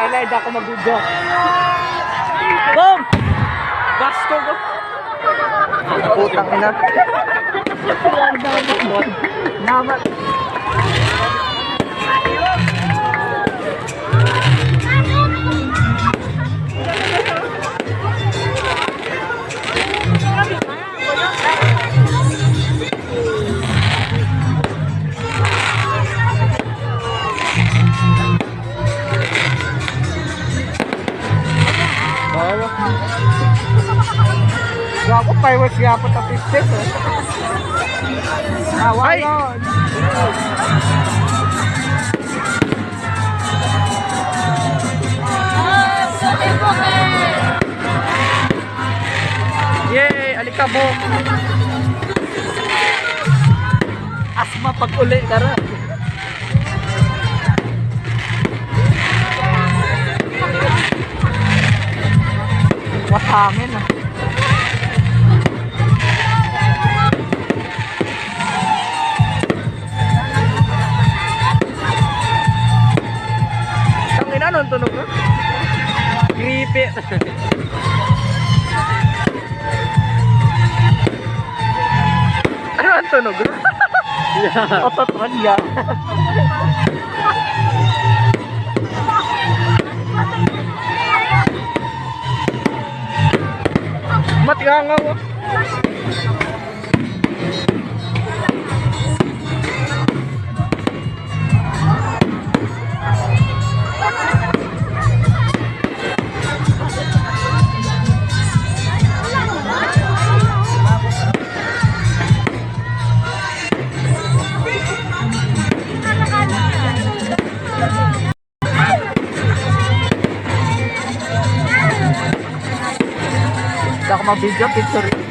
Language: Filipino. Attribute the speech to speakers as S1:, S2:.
S1: Wala, hindi ako mag-video. Boom! Basto ko.
S2: Putang ina.
S1: Namat. Ako fireworks yapot ang pistes eh.
S2: Ay!
S1: Yun.
S2: Yay! Alikabok!
S1: Asma pag uli tara. Watangin ah.
S2: Ano ang tunog mo? Creepy. Ano ang tunog?
S1: Ototron ya.
S2: Matganga mo.
S1: Hindi ako mag-video, picture.